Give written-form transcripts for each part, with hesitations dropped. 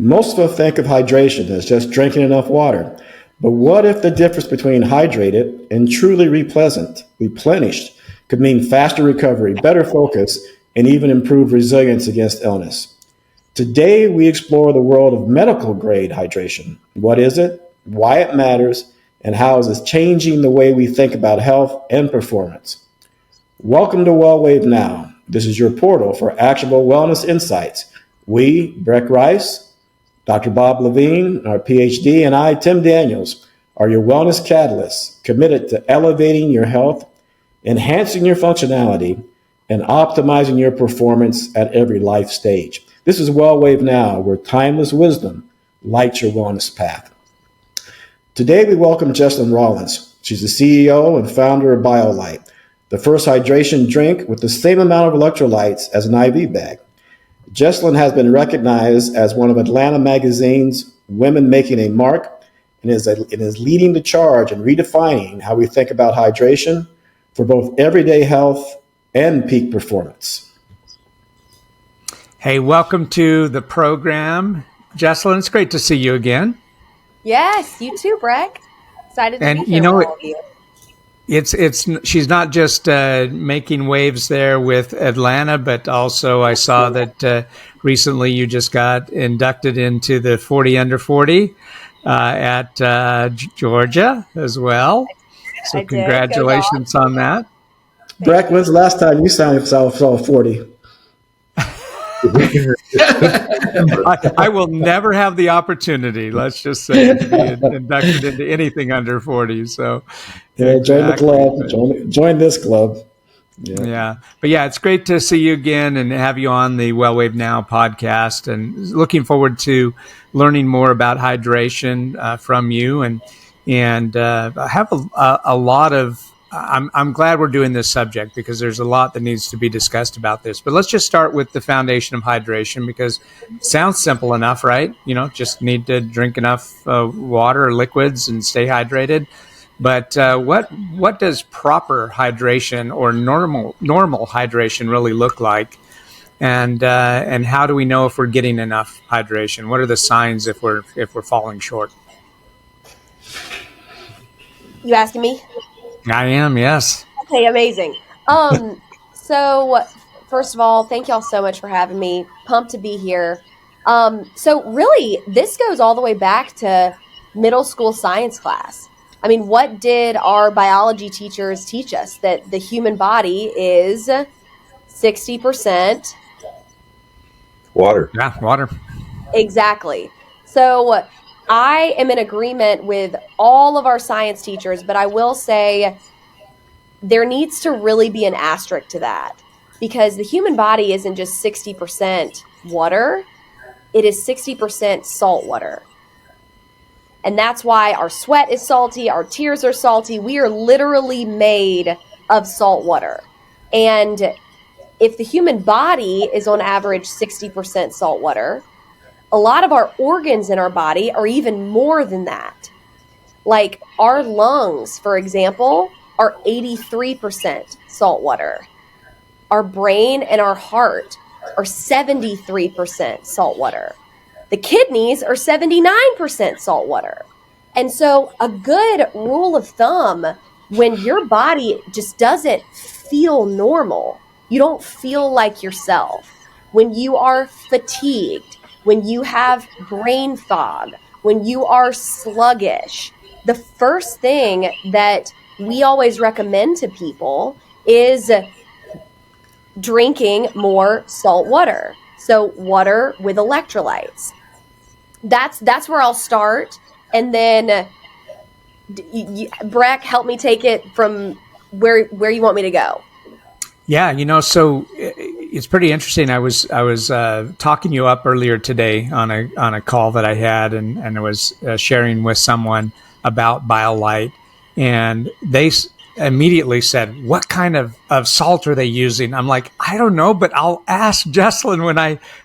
Most of us think of hydration as just drinking enough water. But what if the difference between hydrated and truly replenished could mean faster recovery, better focus, and even improved resilience against illness? Today, we explore the world of medical grade hydration. What is it, why it matters, and how is it changing the way we think about health and performance? Welcome to WellWaveNOW. This is your portal for actionable wellness insights. We, Breck Rice, Dr. Bob Levine, our PhD, and I, Tim Daniels, are your wellness catalysts, committed to elevating your health, enhancing your functionality, and optimizing your performance at every life stage. This is WellWaveNOW, where timeless wisdom lights your wellness path. Today, we welcome Jesslyn Rollins. She's the CEO and founder of Biolyte, the first hydration drink with the same amount of electrolytes as an IV bag. Jesslyn has been recognized as one of Atlanta Magazine's Women Making a Mark and is leading the charge in redefining how we think about hydration for both everyday health and peak performance. Hey, welcome to the program. Jesslyn, it's great to see you again. Yes, you too, Breck. Excited to be here with all of you. She's not just making waves there with Atlanta, but also I saw that recently you just got inducted into the 40 under 40 at Georgia as well. So congratulations on that. Breck, when's the last time you saw 40? I will never have the opportunity, let's just say, to be inducted into anything under 40. So, yeah, join the club. Join this club. Yeah. But yeah, it's great to see you again and have you on the WellWaveNOW podcast, and looking forward to learning more about hydration from you. And I have a lot of. I'm glad we're doing this subject because there's a lot that needs to be discussed about this. But let's just start with the foundation of hydration, because it sounds simple enough, right? You know, just need to drink enough water or liquids and stay hydrated. But what does proper hydration or normal hydration really look like? And how do we know if we're getting enough hydration? What are the signs if we're falling short? You asking me? I am, yes. Okay, amazing. So first of all, thank y'all so much for having me. Pumped to be here. So really, this goes all the way back to middle school science class. I mean, what did our biology teachers teach us? That the human body is 60% water. Yeah, water. Exactly. So I am in agreement with all of our science teachers, but I will say there needs to really be an asterisk to that, because the human body isn't just 60% water, it is 60% salt water. And that's why our sweat is salty, our tears are salty. We are literally made of salt water. And if the human body is on average 60% salt water, a lot of our organs in our body are even more than that. Like our lungs, for example, are 83% salt water. Our brain and our heart are 73% salt water. The kidneys are 79% salt water. And so a good rule of thumb, when your body just doesn't feel normal, you don't feel like yourself, when you are fatigued, when you have brain fog, when you are sluggish, the first thing that we always recommend to people is drinking more salt water. So water with electrolytes. That's where I'll start. And then, Breck, help me take it from where you want me to go. Yeah, so it's pretty interesting. I was talking you up earlier today on a call that I had, and I was sharing with someone about Biolyte, and they immediately said, "What kind of salt are they using?" I'm like, "I don't know, but I'll ask Jesslyn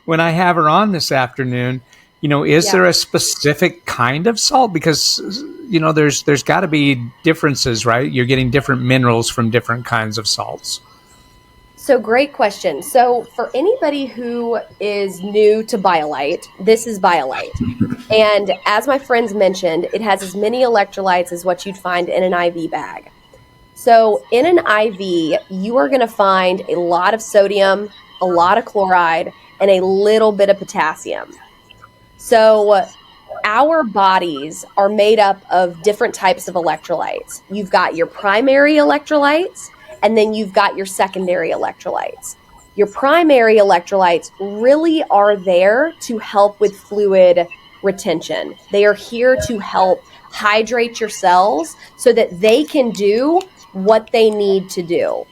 when I have her on this afternoon. Is there a specific kind of salt? Because there's got to be differences, right? You're getting different minerals from different kinds of salts." So great question. So for anybody who is new to Biolyte, this is Biolyte. And as my friends mentioned, it has as many electrolytes as what you'd find in an IV bag. So in an IV, you are going to find a lot of sodium, a lot of chloride, and a little bit of potassium. So our bodies are made up of different types of electrolytes. You've got your primary electrolytes, and then you've got your secondary electrolytes. Your primary electrolytes really are there to help with fluid retention. They are here to help hydrate your cells so that they can do what they need to do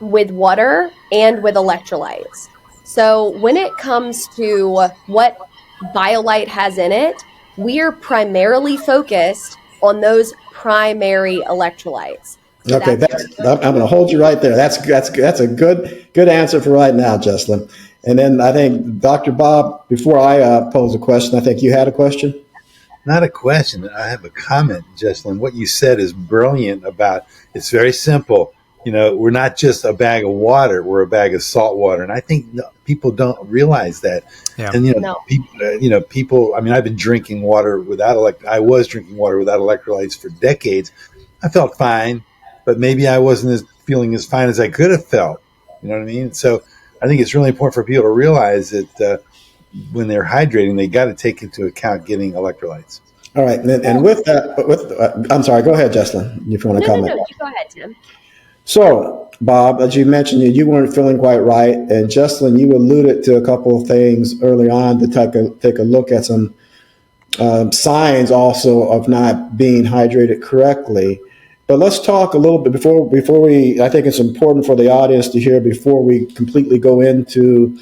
with water and with electrolytes. So when it comes to what Biolyte has in it, we are primarily focused on those primary electrolytes. So Okay, I'm going to hold you right there. That's a good answer for right now, Jesslyn. And then I think Dr. Bob, before I pose a question, I think you had a question. Not a question. I have a comment, Jesslyn. What you said is brilliant about it's very simple. We're not just a bag of water. We're a bag of salt water. And I think people don't realize that. Yeah. And, No. people, I mean, I've been drinking water I was drinking water without electrolytes for decades. I felt fine, but maybe I wasn't feeling as fine as I could have felt. You know what I mean? So I think it's really important for people to realize that when they're hydrating, they got to take into account getting electrolytes. All right, and with that, I'm sorry. Go ahead, Jesslyn, if you want to comment. No, you go ahead, Tim. So, Bob, as you mentioned, you weren't feeling quite right, and Jesslyn, you alluded to a couple of things early on to take a look at some signs also of not being hydrated correctly. But let's talk a little bit before we. I think it's important for the audience to hear before we completely go into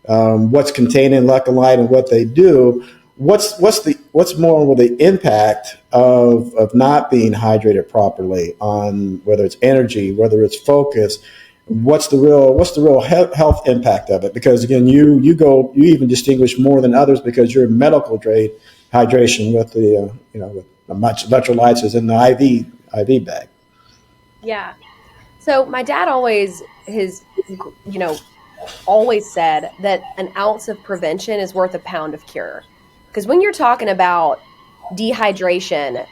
what's contained in Electrolyte and what they do. What's more of the impact of not being hydrated properly on whether it's energy, whether it's focus? What's the real health impact of it? Because again, you even distinguish more than others because you're medical grade hydration with the with much electrolytes is in the IV bag. Yeah. So my dad always said that an ounce of prevention is worth a pound of cure. Because when you're talking about dehydration,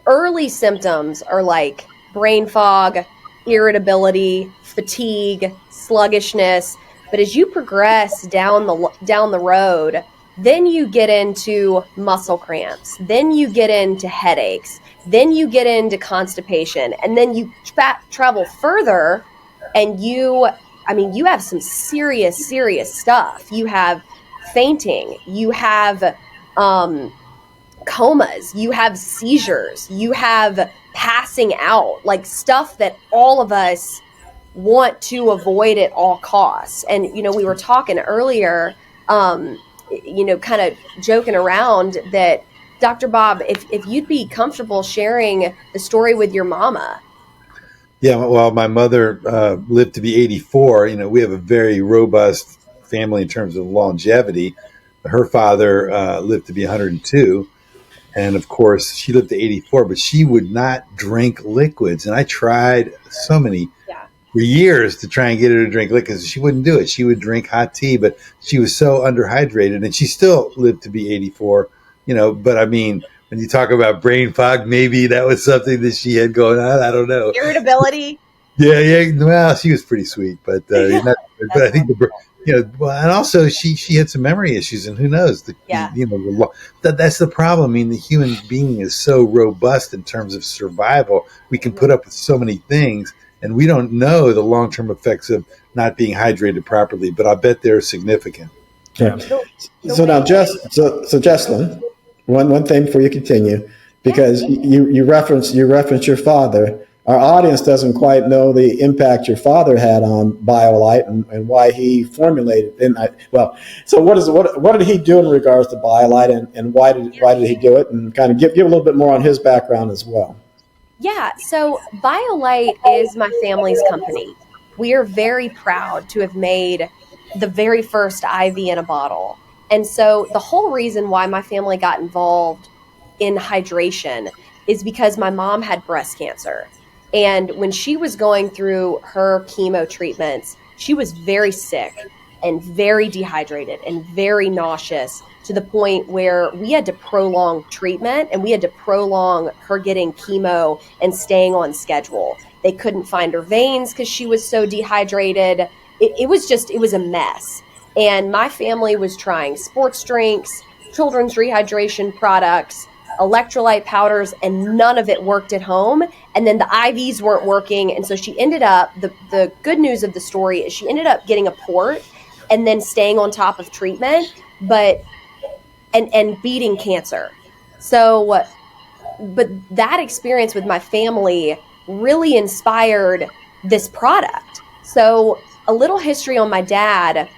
early symptoms are like brain fog, irritability, fatigue, sluggishness. But as you progress down the road, then you get into muscle cramps, then you get into headaches, then you get into constipation, and then you travel further, and you have some serious stuff. You have fainting, you have comas, you have seizures, you have passing out, like stuff that all of us want to avoid at all costs. And, we were talking earlier, kind of joking around that, Dr. Bob, if you'd be comfortable sharing the story with your mama. Yeah, well, my mother lived to be 84. We have a very robust family in terms of longevity. Her father lived to be 102. And of course, she lived to 84, but she would not drink liquids. And I tried so many for years to try and get her to drink liquids. She wouldn't do it. She would drink hot tea, but she was so underhydrated, and she still lived to be 84. But I mean, when you talk about brain fog, maybe that was something that she had going on. I don't know. Irritability. Yeah. Well, she was pretty sweet, but I think and also she had some memory issues, and who knows? That's the problem. I mean, the human being is so robust in terms of survival. We can put up with so many things, and we don't know the long-term effects of not being hydrated properly. But I bet they're significant. Yeah. So now, Jesslyn, one thing before you continue, because you reference your father. Our audience doesn't quite know the impact your father had on Biolyte and why he formulated. So what did he do in regards to Biolyte, and why did he do it? And kind of give a little bit more on his background as well. Yeah. So Biolyte is my family's company. We are very proud to have made the very first IV in a bottle. And so the whole reason why my family got involved in hydration is because my mom had breast cancer. And when she was going through her chemo treatments, she was very sick and very dehydrated and very nauseous, to the point where we had to prolong treatment and we had to prolong her getting chemo and staying on schedule. They couldn't find her veins because she was so dehydrated. It was a mess. And my family was trying sports drinks, children's rehydration products, electrolyte powders, and none of it worked at home. And then the IVs weren't working. And so she ended up, the good news of the story is she ended up getting a port and then staying on top of treatment, and beating cancer. So, but that experience with my family really inspired this product. So a little history on my dad.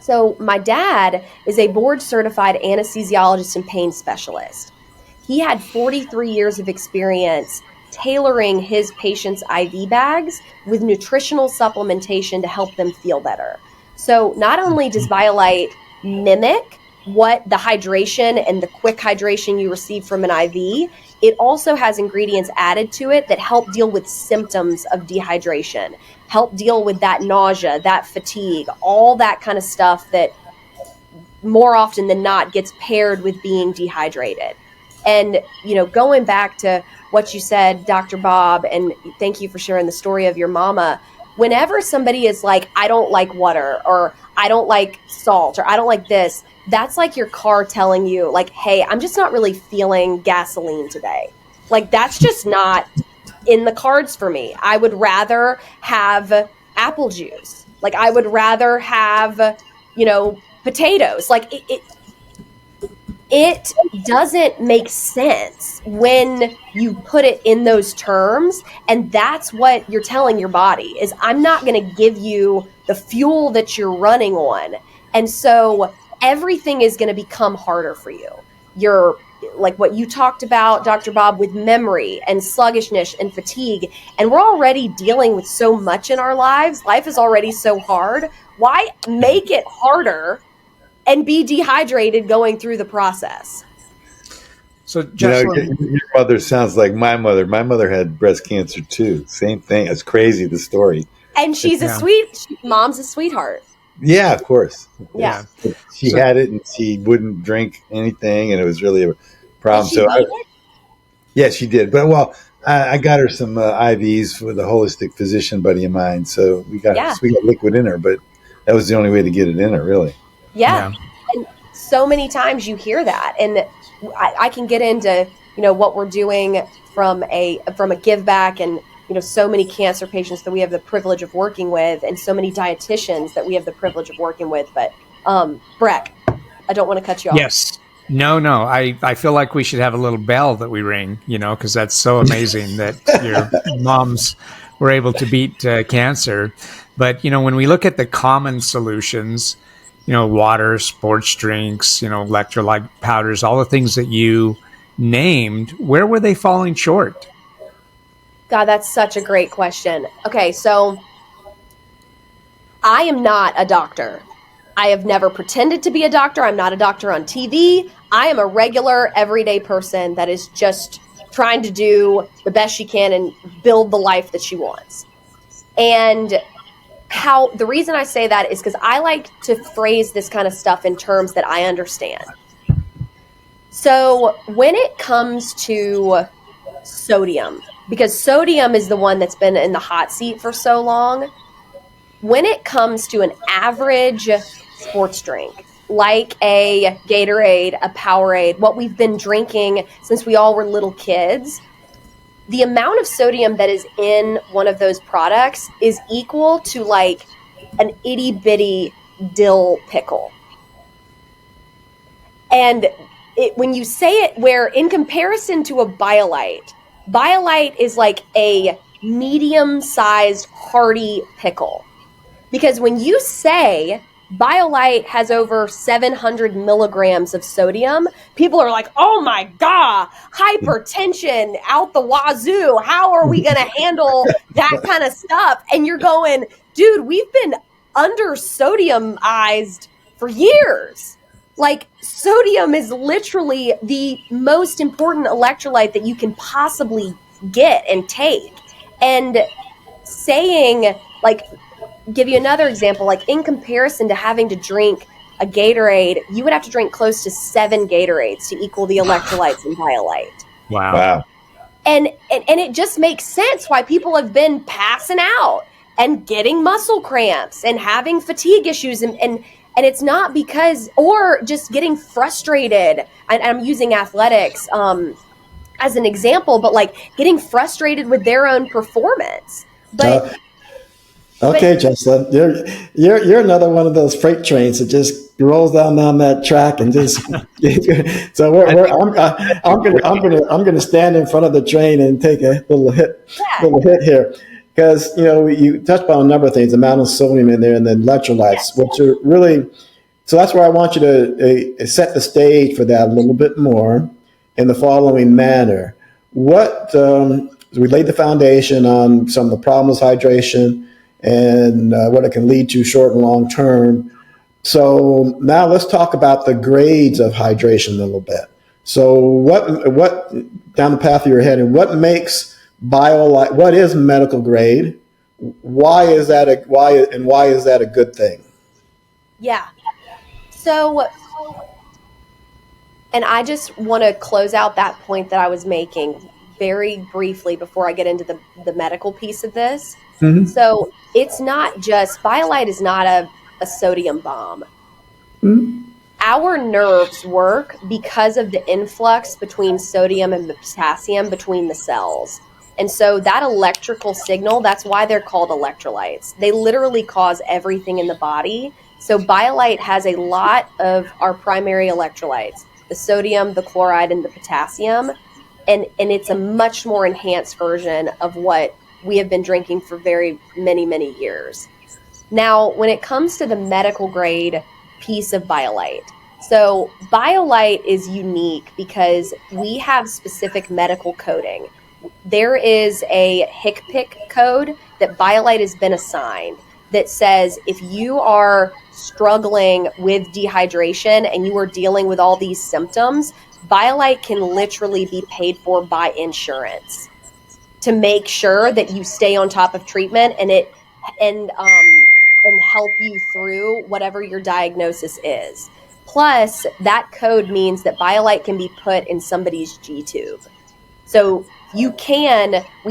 So my dad is a board certified anesthesiologist and pain specialist. He had 43 years of experience tailoring his patients' IV bags with nutritional supplementation to help them feel better. So not only does Biolyte mimic what the hydration and the quick hydration you receive from an IV, it also has ingredients added to it that help deal with symptoms of dehydration, help deal with that nausea, that fatigue, all that kind of stuff that more often than not gets paired with being dehydrated. And, you know, going back to what you said, Dr. Bob, and thank you for sharing the story of your mama. Whenever somebody is like, I don't like water, or I don't like salt, or I don't like this, that's like your car telling you, like, hey, I'm just not really feeling gasoline today. Like, that's just not in the cards for me. I would rather have apple juice. Like, I would rather have, you know, potatoes. Like, it doesn't make sense when you put it in those terms. And that's what you're telling your body is, I'm not going to give you the fuel that you're running on. And so everything is going to become harder for you. You're like what you talked about, Dr. Bob, with memory and sluggishness and fatigue. And we're already dealing with so much in our lives. Life is already so hard. Why make it harder and be dehydrated going through the process? So, Jesslyn, your mother sounds like my mother. My mother had breast cancer too. Same thing. It's crazy, the story. And she's mom's a sweetheart. Yeah, of course. Yeah. She had it and she wouldn't drink anything, and it was really a problem. Yeah, she did. But I got her some IVs with a holistic physician buddy of mine. So we got liquid in her, but that was the only way to get it in her, really. Yeah. And so many times you hear that. And I can get into, you know, what we're doing from a give back, and, you know, so many cancer patients that we have the privilege of working with, and so many dietitians that we have the privilege of working with. But Breck, I don't want to cut you off. Yes. No. I feel like we should have a little bell that we ring, you know, because that's so amazing that your moms were able to beat cancer. But, you know, when we look at the common solutions, you know, water, sports drinks, you know, electrolyte powders, all the things that you named, where were they falling short? God, that's such a great question. Okay, so I am not a doctor. I have never pretended to be a doctor. I'm not a doctor on TV. I am a regular, everyday person that is just trying to do the best she can and build the life that she wants. And the reason I say that is because I like to phrase this kind of stuff in terms that I understand. So when it comes to sodium, because sodium is the one that's been in the hot seat for so long, when it comes to an average sports drink, like a Gatorade, a Powerade, what we've been drinking since we all were little kids, the amount of sodium that is in one of those products is equal to like an itty bitty dill pickle. And when you say it, where in comparison to a Biolyte is like a medium-sized hearty pickle. Because when you say Biolyte has over 700 milligrams of sodium, people are like, oh my God, hypertension out the wazoo. How are we going to handle that kind of stuff? And you're going, dude, we've been under sodiumized for years. Like, sodium is literally the most important electrolyte that you can possibly get and take. And saying, like, give you another example, like in comparison to having to drink a Gatorade, you would have to drink close to 7 Gatorades to equal the electrolytes in Biolyte. Wow. And it just makes sense why people have been passing out and getting muscle cramps and having fatigue issues. And it's not because, or just getting frustrated. And I'm using athletics as an example, but like getting frustrated with their own performance. But okay, Jesslyn, you're another one of those freight trains that just rolls down that track and just. So I'm gonna stand in front of the train and take a little hit here, because you touched on a number of things: the amount of sodium in there, and then electrolytes, which are really. So that's where I want you to set the stage for that a little bit more in the following manner. We laid the foundation on some of the problems with hydration and what it can lead to short and long term. So now let's talk about the grades of hydration a little bit. So what down the path of your head, and what makes Biolyte? What is medical grade? Why is that a good thing? Yeah. So, and I just want to close out that point that I was making very briefly before I get into the medical piece of this. Mm-hmm. So it's not just, Biolyte is not a sodium bomb. Mm-hmm. Our nerves work because of the influx between sodium and potassium between the cells. And so that electrical signal, that's why they're called electrolytes. They literally cause everything in the body. So Biolyte has a lot of our primary electrolytes, the sodium, the chloride, and the potassium. And it's a much more enhanced version of what we have been drinking for very many, many years. Now, when it comes to the medical grade piece of Biolyte, so Biolyte is unique because we have specific medical coding. There is a HCPCS code that Biolyte has been assigned that says if you are struggling with dehydration and you are dealing with all these symptoms, Biolyte can literally be paid for by insurance to make sure that you stay on top of treatment and help you through whatever your diagnosis is. Plus, that code means that Biolyte can be put in somebody's G-tube. So we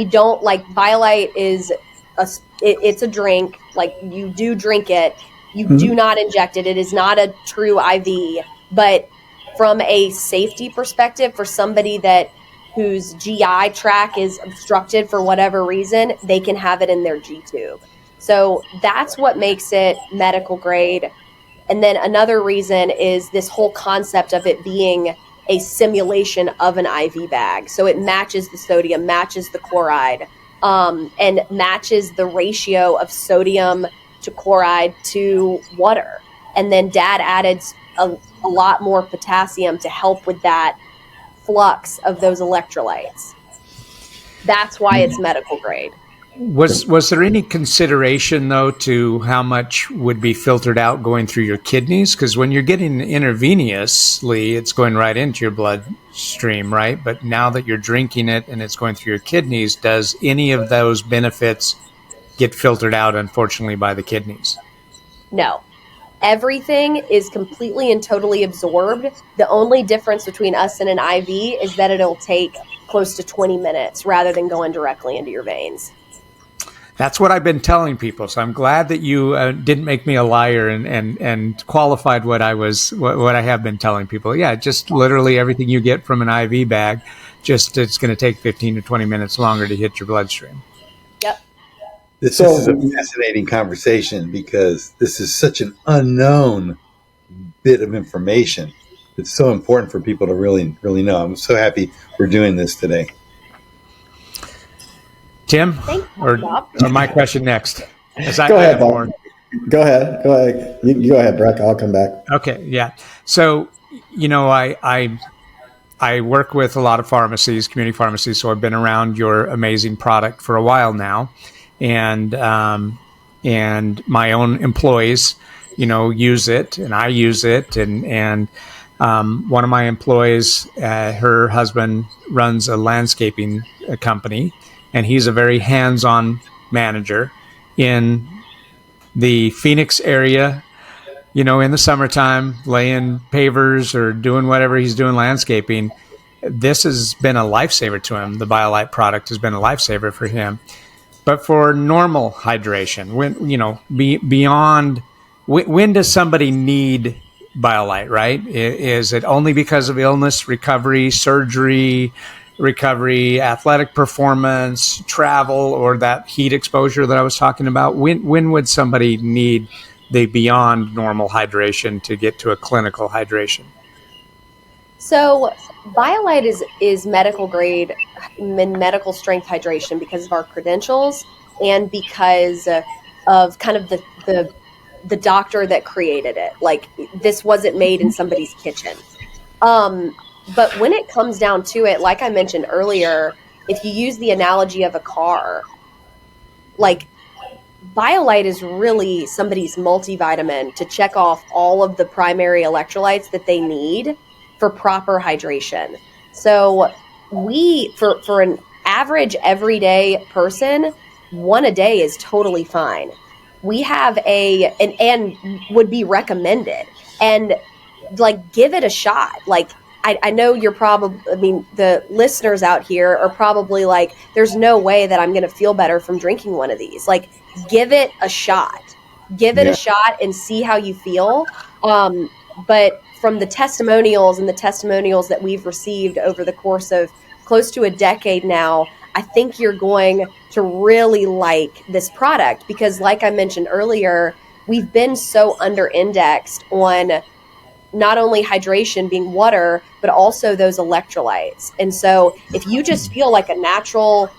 don't, like, Biolyte it's a drink, like you do drink it, you mm-hmm. do not inject it. It is not a true IV, but from a safety perspective, for somebody whose GI tract is obstructed for whatever reason, they can have it in their G-tube. So that's what makes it medical grade. And then another reason is this whole concept of it being a simulation of an IV bag. So it matches the sodium, matches the chloride, and matches the ratio of sodium to chloride to water. And then Dad added a lot more potassium to help with that flux of those electrolytes. That's why it's medical grade. Was there any consideration, though, to how much would be filtered out going through your kidneys? Because when you're getting intravenously, it's going right into your bloodstream, right? But now that you're drinking it and it's going through your kidneys, does any of those benefits get filtered out, unfortunately, by the kidneys? No. Everything is completely and totally absorbed. The only difference between us and an IV is that it'll take close to 20 minutes rather than going directly into your veins. That's what I've been telling people. So I'm glad that you didn't make me a liar and qualified what I have been telling people. Yeah, just literally everything you get from an IV bag, just it's going to take 15 to 20 minutes longer to hit your bloodstream. Yep. This is a fascinating conversation because this is such an unknown bit of information. It's so important for people to really, really know. I'm so happy we're doing this today. Tim, or my question next? Go ahead, Bob. Go ahead. You go ahead, Breck. I'll come back. Okay, yeah. So, I work with a lot of pharmacies, community pharmacies, so I've been around your amazing product for a while now. And my own employees, use it, and I use it. And one of my employees, her husband runs a landscaping company, and he's a very hands-on manager in the Phoenix area, in the summertime, laying pavers or doing whatever he's doing, landscaping, this has been a lifesaver to him. The Biolyte product has been a lifesaver for him. But for normal hydration, beyond, when does somebody need Biolyte, right? Is it only because of illness, recovery, surgery, athletic performance, travel, or that heat exposure that I was talking about? When would somebody need the beyond normal hydration to get to a clinical hydration? So Biolyte is medical grade and medical strength hydration because of our credentials and because of kind of the doctor that created it. Like, this wasn't made in somebody's kitchen. But when it comes down to it, like I mentioned earlier, if you use the analogy of a car, like, Biolyte is really somebody's multivitamin to check off all of the primary electrolytes that they need for proper hydration. So for an average everyday person, one a day is totally fine. We have and would be recommended, and like, give it a shot. Like, I know the listeners out here are probably like, there's no way that I'm going to feel better from drinking one of these. Like, give it a shot. Give it a shot and see how you feel. But from the testimonials that we've received over the course of close to a decade now, I think you're going to really like this product because, like I mentioned earlier, we've been so under-indexed on not only hydration being water, but also those electrolytes. And so if you just feel like a natural,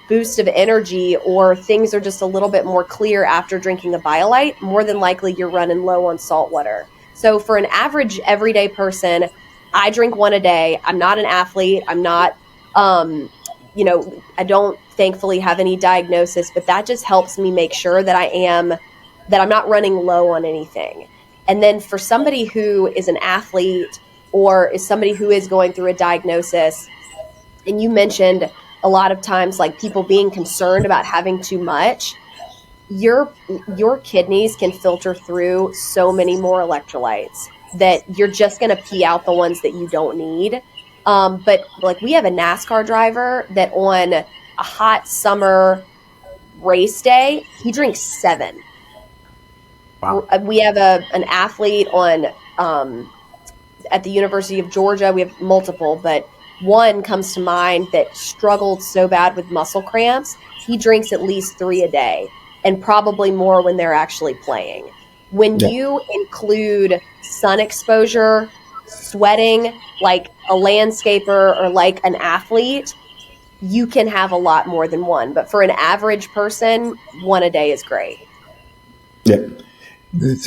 boost of energy, or things are just a little bit more clear after drinking a Biolyte, more than likely you're running low on salt water. So for an average everyday person, I drink one a day. I'm not an athlete. I'm not, I don't thankfully have any diagnosis, but that just helps me make sure that I'm not running low on anything. And then for somebody who is an athlete or is somebody who is going through a diagnosis, and you mentioned a lot of times, like, people being concerned about having too much, your kidneys can filter through so many more electrolytes that you're just going to pee out the ones that you don't need. But like, we have a NASCAR driver that on a hot summer race day, he drinks 7. Wow. We have an athlete on at the University of Georgia. We have multiple, but one comes to mind that struggled so bad with muscle cramps. He drinks at least 3 a day, and probably more when they're actually playing. When you include sun exposure, sweating, like a landscaper or like an athlete, you can have a lot more than one. But for an average person, 1 a day is great. Yeah.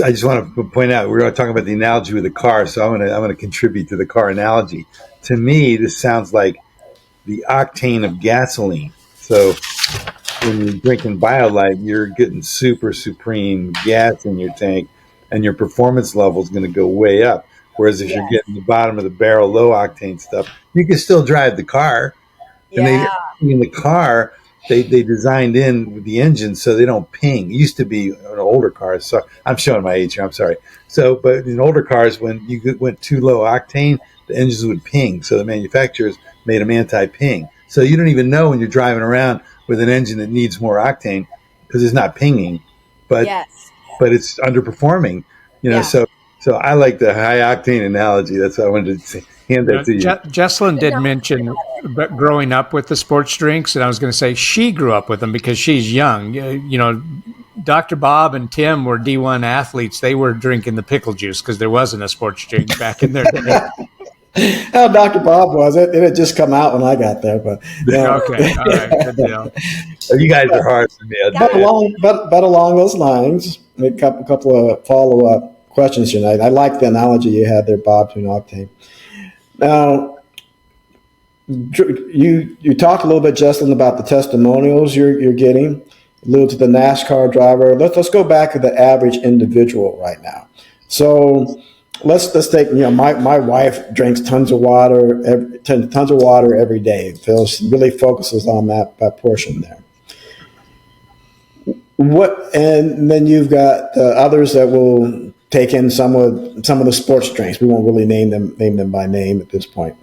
I just want to point out, we're talking about the analogy with the car, so I'm going to contribute to the car analogy. To me, this sounds like the octane of gasoline. So when you're drinking Biolyte, you're getting super supreme gas in your tank, and your performance level is going to go way up. Whereas if you're getting the bottom of the barrel, low octane stuff, you can still drive the car. And in the car, they designed in with the engine so they don't ping. It used to be in older cars. So I'm showing my age here. I'm sorry. So, but in older cars, when you went too low octane, the engines would ping. So the manufacturers made them anti-ping. So you don't even know when you're driving around with an engine that needs more octane because it's not pinging, but it's underperforming. So I like the high octane analogy. That's why I wanted to hand that to you. Jesslyn did mention growing up with the sports drinks, and I was going to say she grew up with them because she's young. Dr. Bob and Tim were D1 athletes. They were drinking the pickle juice because there wasn't a sports drink back in their day. How Dr. Bob was it? It had just come out when I got there, but okay, all right, good deal. You guys are hard for me. But along those lines, a couple of follow-up questions tonight. I like the analogy you had there, Bob, to an octane. Now, you talked a little bit, Jesslyn, about the testimonials you're getting, a little to the NASCAR driver. Let's go back to the average individual right now. So let's take, my wife drinks tons of water every day. Really focuses on that portion there. And then you've got others that will take in some of the sports drinks. We won't really name them by name at this point.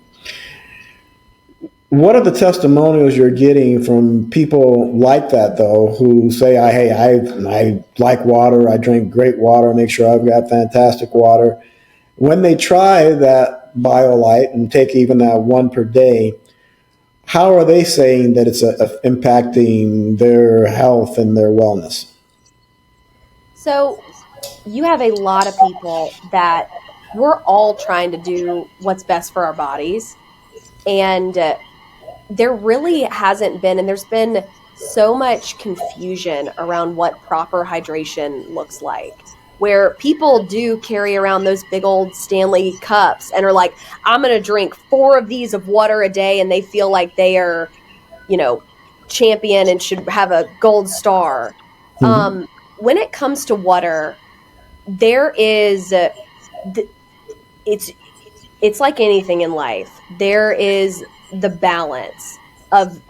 What are the testimonials you're getting from people like that, though, who say, "Hey, I like water. I drink great water. Make sure I've got fantastic water." When they try that Biolyte and take even that one per day, how are they saying that it's impacting their health and their wellness? So you have a lot of people that we're all trying to do what's best for our bodies. And there really hasn't been, and there's been so much confusion around what proper hydration looks like, where people do carry around those big old Stanley cups and are like, I'm going to drink 4 of these of water a day. And they feel like they are, champion and should have a gold star. Mm-hmm. When it comes to water, there is, it's like anything in life. There is the balance of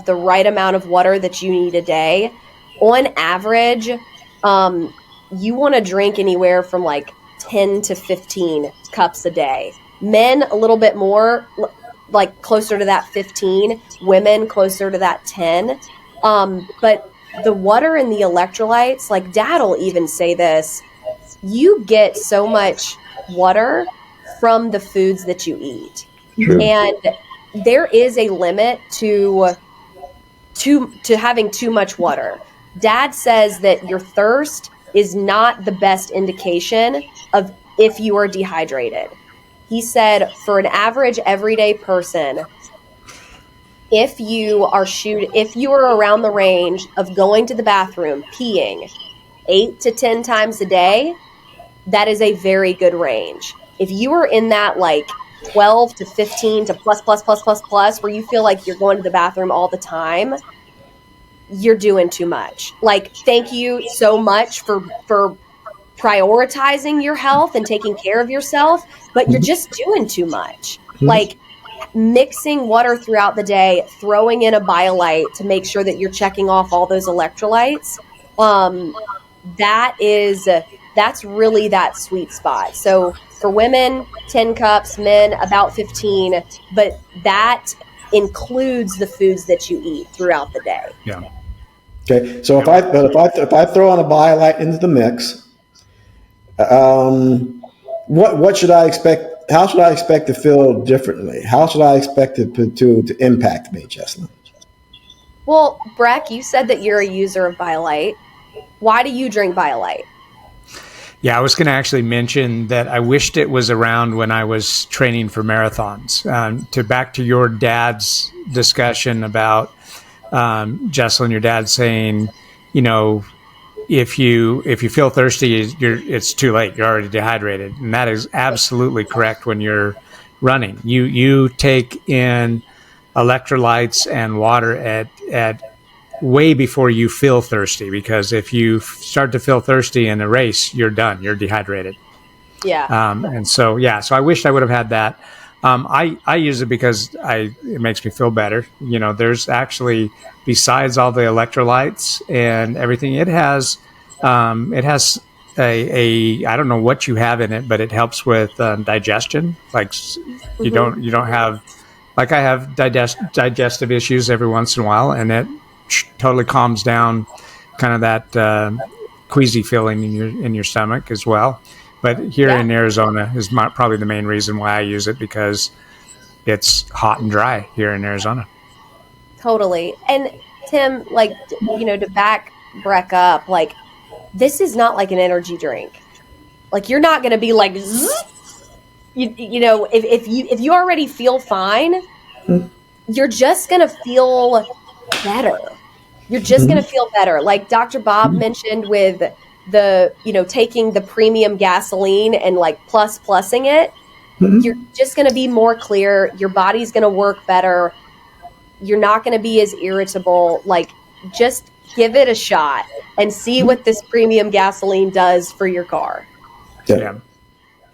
the right amount of water that you need a day. On average, you want to drink anywhere from like 10 to 15 cups a day. Men, a little bit more, like closer to that 15. Women, closer to that 10. But the water and the electrolytes, like Dad will even say this, you get so much water from the foods that you eat. True. And there is a limit to having too much water. Dad says that your thirst is not the best indication of if you are dehydrated. He said for an average everyday person, if you are around the range of going to the bathroom, peeing 8 to 10 times a day, that is a very good range. If you are in that like 12 to 15 to plus, where you feel like you're going to the bathroom all the time, you're doing too much. Like, thank you so much for prioritizing your health and taking care of yourself, but you're just doing too much. Like, mixing water throughout the day, throwing in a Biolyte to make sure that you're checking off all those electrolytes, that's really that sweet spot. So for women, 10 cups, men about 15, but that includes the foods that you eat throughout the day. Yeah. Okay. So if I throw on a Biolyte into the mix, what should I expect? How should I expect to feel differently? How should I expect it to impact me, Jesslyn? Well, Breck, you said that you're a user of Biolyte. Why do you drink Biolyte? Yeah, I was going to actually mention that I wished it was around when I was training for marathons. Back to your dad's discussion about Jesslyn, your dad saying, if you feel thirsty, it's too late. You're already dehydrated, and that is absolutely correct. When you're running, you take in electrolytes and water at way before you feel thirsty, because if you start to feel thirsty in a race, you're done. You're dehydrated. Yeah. So I wished I would have had that. I use it because it makes me feel better. There's actually, besides all the electrolytes and everything, it has a I don't know what you have in it, but it helps with digestion. Like you don't have, like I have digestive issues every once in a while, and it totally calms down kind of that queasy feeling in your stomach as well. But here in Arizona is probably the main reason why I use it, because it's hot and dry here in Arizona. Totally. And Tim, to back Breck up, this is not like an energy drink. Like, you're not going to be like, if you already feel fine, you're just going to feel better. You're just going to feel better. Like Dr. Bob mentioned with the, taking the premium gasoline and plussing it, you're just going to be more clear. Your body's going to work better. You're not going to be as irritable. Just give it a shot and see what this premium gasoline does for your car. Yeah.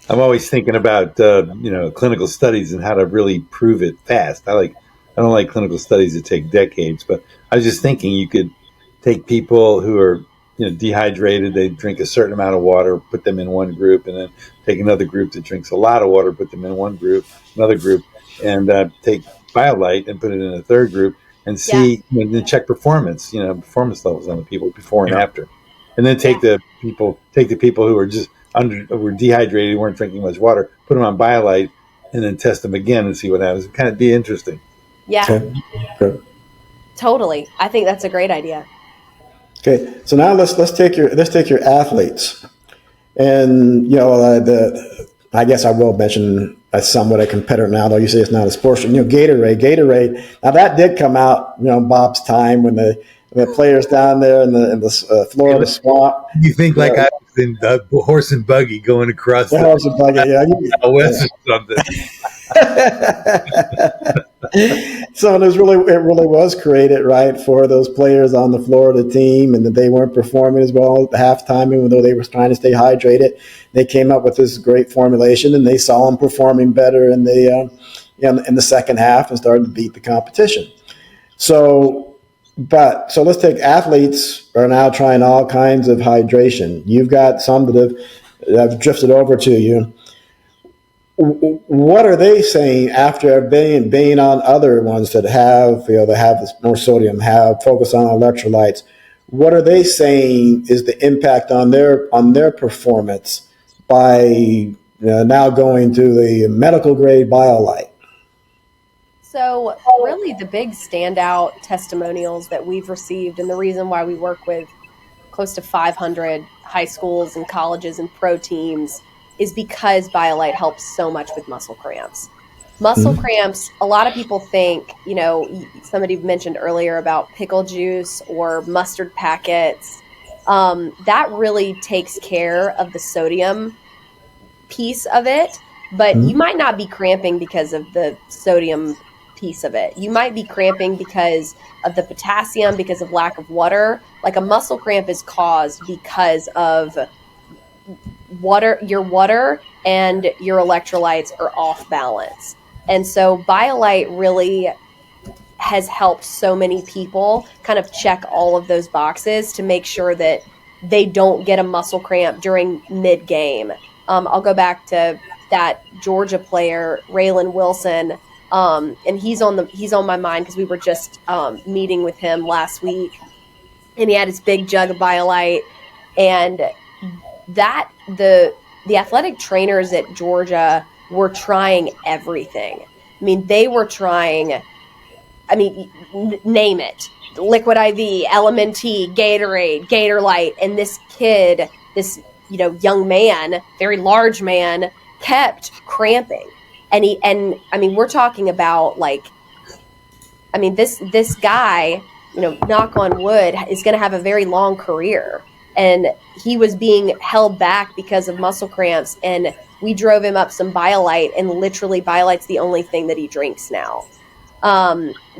I'm always thinking about, clinical studies and how to really prove it fast. I don't like clinical studies that take decades, but I was just thinking you could take people who are dehydrated, they drink a certain amount of water, put them in one group, and then take another group that drinks a lot of water, put them in one group, another group, and take Biolyte and put it in a third group, and see, then check performance levels on the people before and after, and then take the people who are just were dehydrated, weren't drinking much water, put them on Biolyte, and then test them again and see what happens. It kind of be interesting. Yeah, Okay. Good. totally. I think that's a great idea. Okay, so now let's take your athletes, and I guess I will mention as somewhat a competitor now, though you say it's not a sports. Gatorade. Now that did come out, Bob's time when the players down there in the Florida swamp. You think like I was in the horse and buggy going across the horse and buggy, west or something. So it really was created, right, for those players on the Florida team, and that they weren't performing as well at the halftime, even though they were trying to stay hydrated. They came up with this great formulation, and they saw them performing better in the second half and started to beat the competition. So let's take athletes are now trying all kinds of hydration. You've got some that have drifted over to you. What are they saying after being on other ones that have more sodium, have focus on electrolytes? What are they saying is the impact on their performance by now going to the medical grade Biolyte? So really the big standout testimonials that we've received, and the reason why we work with close to 500 high schools and colleges and pro teams, is because Biolyte helps so much with muscle cramps. Muscle cramps, a lot of people think, somebody mentioned earlier about pickle juice or mustard packets. That really takes care of the sodium piece of it, but you might not be cramping because of the sodium piece of it. You might be cramping because of the potassium, because of lack of water. Like a muscle cramp is caused because of your water and your electrolytes are off balance. And so Biolyte really has helped so many people kind of check all of those boxes to make sure that they don't get a muscle cramp during mid-game. I'll go back to that Georgia player, Raylan Wilson, and he's on my mind because we were just meeting with him last week, and he had his big jug of Biolyte, and that the athletic trainers at Georgia were trying everything. I mean, they were trying, name it, Liquid IV, LMNT, Gatorade, Gatorlyte, and this kid, this young man, very large man, kept cramping. And we're talking about this guy, knock on wood, is going to have a very long career. And he was being held back because of muscle cramps, and we drove him up some Biolyte, and literally Biolyte's the only thing that he drinks now.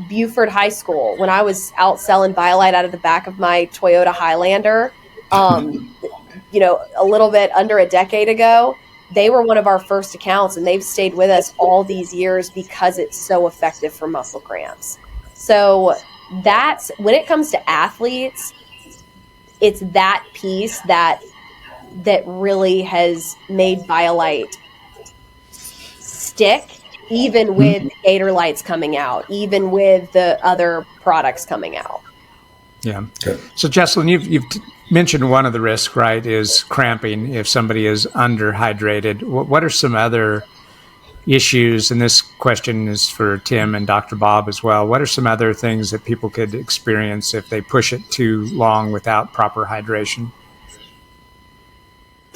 Buford High School, when I was out selling Biolyte out of the back of my Toyota Highlander, a little bit under a decade ago, they were one of our first accounts, and they've stayed with us all these years because it's so effective for muscle cramps. So that's, when it comes to athletes, it's that piece that really has made Biolyte stick, even with Gatorlytes coming out, even with the other products coming out. Yeah. Okay. So, Jesslyn, you've mentioned one of the risks, right, is cramping if somebody is underhydrated. What are some other issues, and this question is for Tim and Dr. Bob as well, what are some other things that people could experience if they push it too long without proper hydration?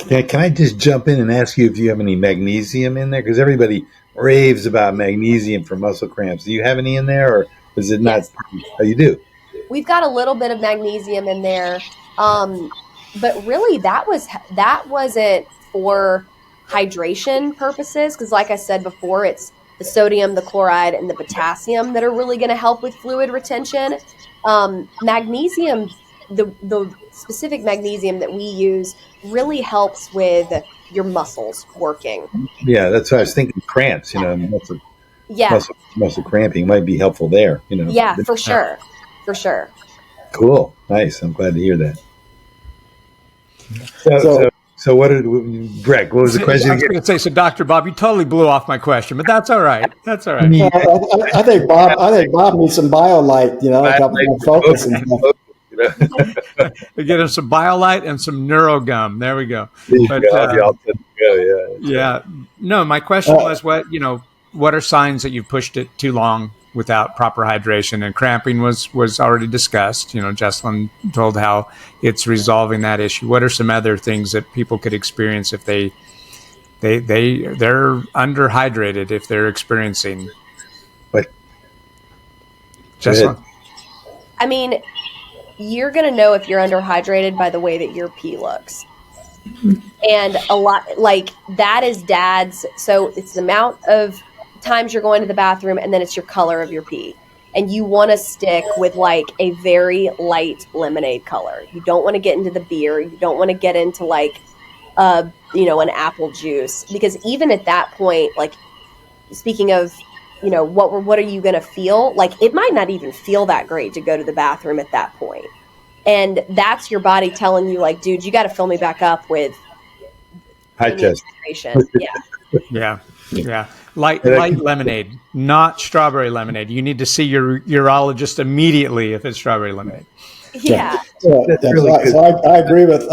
Yeah, can I just jump in and ask you if you have any magnesium in there? Because everybody raves about magnesium for muscle cramps. Do you have any in there, or is it not? Yes. Oh, you do? We've got a little bit of magnesium in there, but really that wasn't for hydration purposes, because like I said before, it's the sodium, the chloride, and the potassium that are really going to help with fluid retention. Magnesium, the specific magnesium that we use, really helps with your muscles working. Yeah, that's what I was thinking. Cramps, muscle cramping might be helpful there. Yeah, for sure. Cool, nice. I'm glad to hear that. So what did Breck? What was the question I was again? going to say, so Dr. Bob, you totally blew off my question, but that's all right. That's all right. I think Bob needs some Biolyte, help him focus and stuff. We get him some Biolyte and some NeuroGum. There we go. But, yeah. No, my question was what are signs that you've pushed it too long without proper hydration? And cramping was already discussed. Jesslyn told how it's resolving that issue. What are some other things that people could experience if they're underhydrated, if they're experiencing? What? Jesslyn? I mean, you're going to know if you're underhydrated by the way that your pee looks. And a lot, like, that is dad's. So it's the amount of times you're going to the bathroom, and then it's your color of your pee. And you want to stick with like a very light lemonade color. You don't want to get into the beer. You don't want to get into like, an apple juice, because even at that point, like, speaking of, what are you going to feel? Like, it might not even feel that great to go to the bathroom at that point. And that's your body telling you, like, dude, you got to fill me back up with hydration. Yeah. Light lemonade, not strawberry lemonade. You need to see your urologist immediately if it's strawberry lemonade. Yeah. So I agree with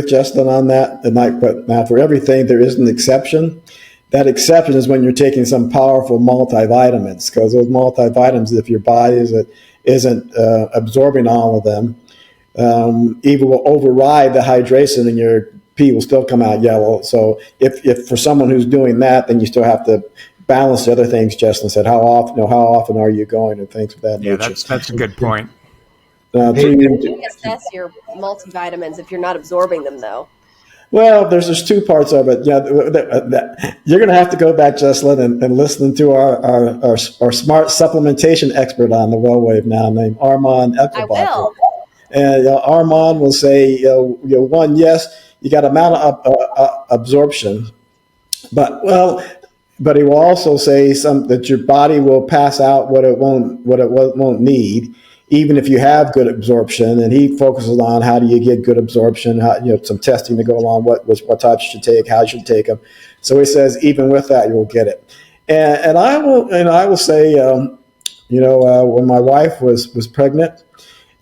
Jesslyn on that. But now for everything there is an exception. That exception is when you're taking some powerful multivitamins, because those multivitamins, if your body isn't absorbing all of them, even will override the hydration, and your pee will still come out yellow. So if for someone who's doing that, then you still have to balance the other things Jesslyn said. How often are you going, and things of that nature. Yeah, that's a good point. You can assess your multivitamins if you're not absorbing them, though. Well, there's just two parts of it. Yeah, you're going to have to go back, Jesslyn, and listen to our smart supplementation expert on the WellWaveNOW named Armand Eckelbach. I will. And Armand will say, one, yes, you got amount of absorption, but he will also say that your body will pass out what it won't need, even if you have good absorption. And he focuses on how do you get good absorption, some testing to go along, what types you should take, how you should take them. So he says, even with that, you will get it. And I will say, when my wife was pregnant,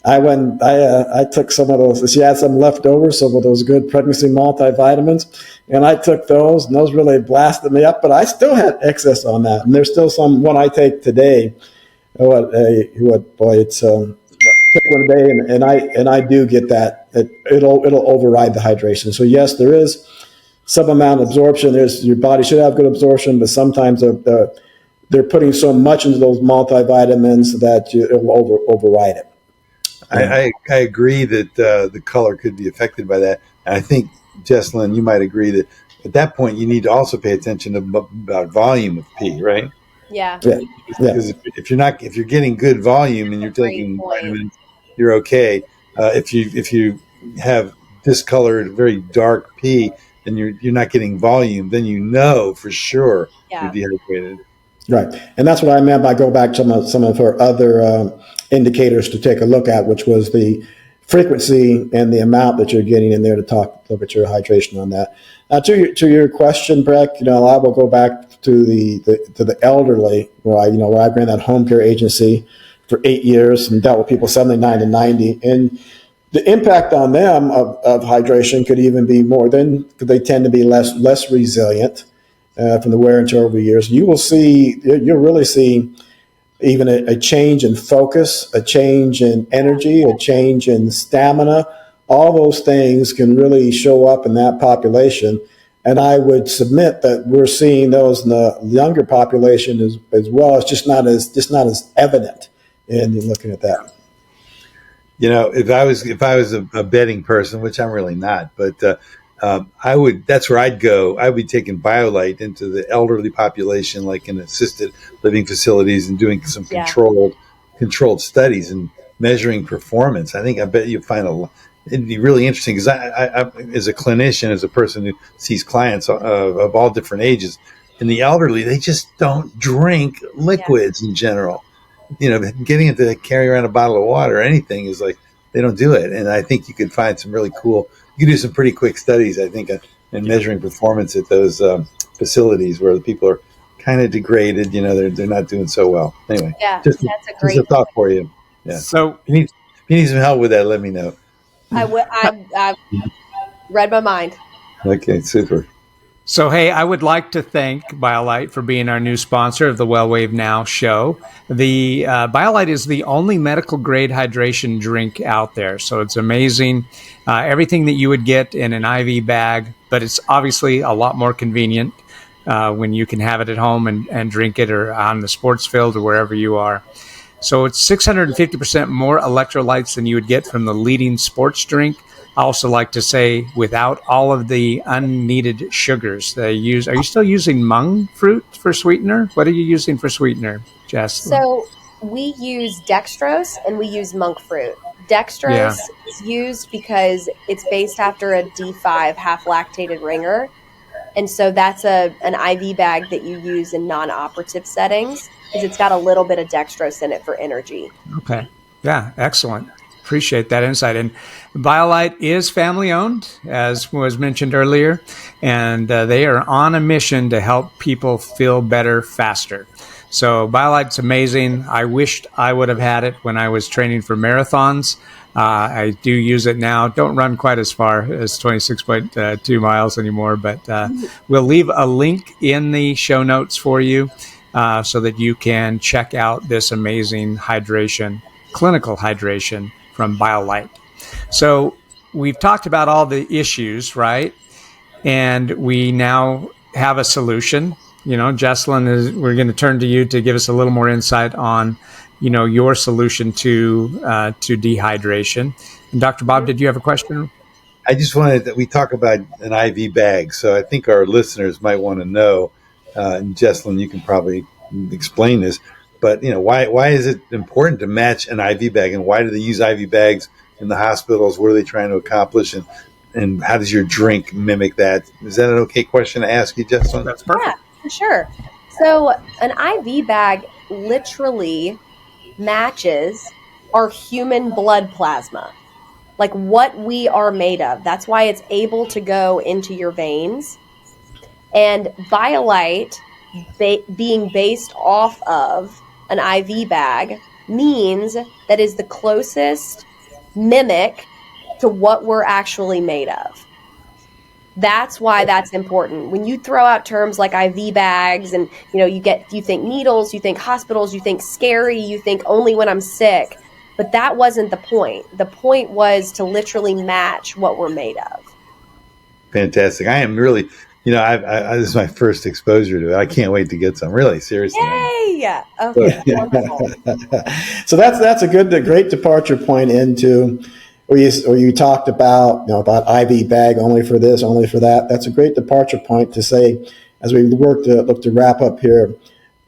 I took some of those. She had some left over, some of those good pregnancy multivitamins, and I took those, and those really blasted me up. But I still had excess on that, and there's still some. One I take today. It's take one a day, and I do get that. It'll override the hydration. So yes, there is some amount of absorption. Your body should have good absorption, but sometimes they're putting so much into those multivitamins that it'll override it. I agree that the color could be affected by that. And I think, Jesslyn, you might agree that at that point you need to also pay attention about volume of pee, right? Yeah. Because if you're getting good volume and you're taking vitamins, you're okay. If you have discolored, very dark pee and you're not getting volume, then for sure you're dehydrated. Right, and that's what I meant by go back to some of her other indicators to take a look at, which was the frequency and the amount that you're getting in there to look at your hydration on that. Now, to your question, Breck, I will go back to the elderly, where I ran that home care agency for 8 years and dealt with people 79 to 90, and the impact on them of hydration could even be more than, because they tend to be less resilient from the wear and tear over years. You'll really see even a change in focus, a change in energy, a change in stamina. All those things can really show up in that population. And I would submit that we're seeing those in the younger population as well. It's just not as evident in looking at that. If I was a betting person, which I'm really not, but that's where I'd go. I would be taking Biolyte into the elderly population, like in assisted living facilities, and doing some controlled studies and measuring performance. I bet you'll find it'd be really interesting, because I as a clinician, as a person who sees clients of all different ages, in the elderly, they just don't drink liquids in general. Getting into carry around a bottle of water or anything is like, they don't do it. And I think you could find some really cool you can do some pretty quick studies, I think, in measuring performance at those facilities where the people are kind of degraded. They're not doing so well. Anyway, Yeah, just that's a just a great thought for you. Yeah. So If you need some help with that, let me know. I read my mind. Okay, super. So, hey, I would like to thank Biolyte for being our new sponsor of the WellWaveNOW show. The Biolyte is the only medical grade hydration drink out there. So it's amazing. Everything that you would get in an IV bag, but it's obviously a lot more convenient when you can have it at home and drink it, or on the sports field or wherever you are. So it's 650% more electrolytes than you would get from the leading sports drink. I also like to say without all of the unneeded sugars they use. Are you still using monk fruit for sweetener? What are you using for sweetener, Jess? So we use dextrose and we use monk fruit. Dextrose is used because it's based after a D5 half lactated ringer. And so that's an IV bag that you use in non-operative settings because it's got a little bit of dextrose in it for energy. Okay. Yeah, excellent. Appreciate that insight. And Biolyte is family owned, as was mentioned earlier, and they are on a mission to help people feel better faster. So Biolyte's amazing. I wished I would have had it when I was training for marathons. I do use it now. Don't run quite as far as 26.2 miles anymore, but we'll leave a link in the show notes for you so that you can check out this amazing hydration, clinical hydration from Biolyte. So we've talked about all the issues, right? And we now have a solution. Jesslyn, we're going to turn to you to give us a little more insight on, your solution to dehydration. And Dr. Bob, did you have a question? I just wanted that we talk about an IV bag. So I think our listeners might want to know, and Jesslyn, you can probably explain this, but why is it important to match an IV bag, and why do they use IV bags in the hospitals? What are they trying to accomplish, and how does your drink mimic that? Is that an okay question to ask you, Jesslyn? That's perfect. Yeah, for sure. So an IV bag literally matches our human blood plasma, like what we are made of. That's why it's able to go into your veins. And Biolyte, being based off of an IV bag, means that is the closest mimic to what we're actually made of. That's why that's important. When you throw out terms like IV bags and you think needles, you think hospitals, you think scary, you think only when I'm sick, but that wasn't the point. The point was to literally match what we're made of. Fantastic. I am really, this is my first exposure to it. I can't wait to get some. Really, seriously. Yay! Okay. So that's a great departure point into where you talked about IV bag only for this, only for that. That's a great departure point to say, as we look to wrap up here,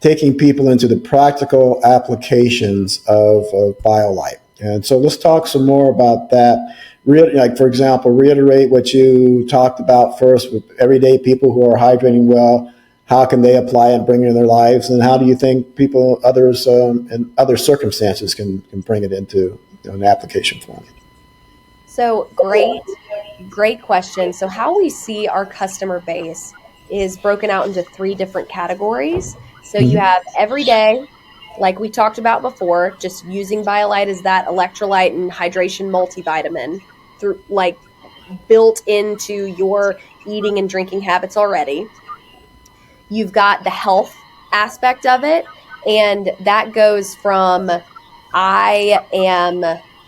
taking people into the practical applications of Biolyte. And so let's talk some more about that. Like, for example, reiterate what you talked about first with everyday people who are hydrating well. How can they apply it and bring it in their lives? And how do you think others in other circumstances can bring it into an application form? So great question. So how we see our customer base is broken out into 3 different categories. So you have everyday, like we talked about before, just using Biolyte as that electrolyte and hydration multivitamin through, like, built into your eating and drinking habits already. You've got the health aspect of it, and that goes from I am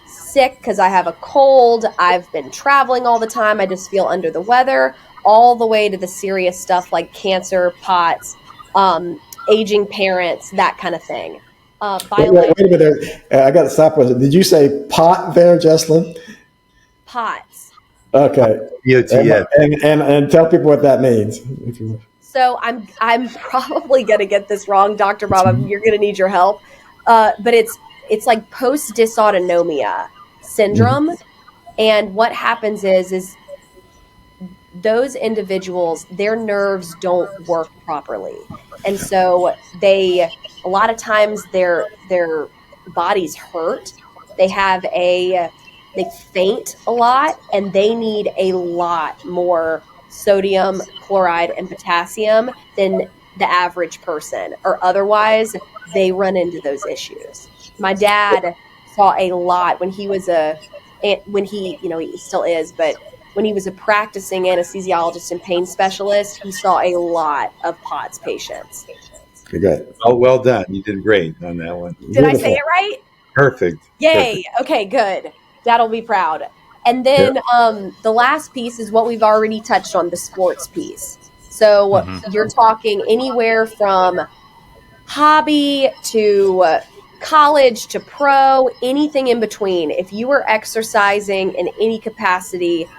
sick because I have a cold, I've been traveling all the time, I just feel under the weather, all the way to the serious stuff like cancer, POTS, aging parents, that kind of thing. Wait a minute. I got to stop with it. Did you say pot there, Jesslyn? POTS. Okay. And tell people what that means, if you would. So I'm probably going to get this wrong, Dr. Bob. You're going to need your help. But it's like post dysautonomia syndrome. Mm-hmm. And what happens is those individuals, their nerves don't work properly. And so a lot of times their bodies hurt. They have a they faint a lot, and they need a lot more sodium, chloride, and potassium than the average person, or otherwise they run into those issues. My dad saw a lot when he was he still is, but when he was a practicing anesthesiologist and pain specialist, he saw a lot of POTS patients. Okay, good. Oh, well done. You did great on that one. Did I say it right? Perfect. Yay. Perfect. Okay, good. Dad'll be proud. And then the last piece is what we've already touched on, the sports piece. So you're talking anywhere from hobby to college to pro, anything in between. If you are exercising in any capacity,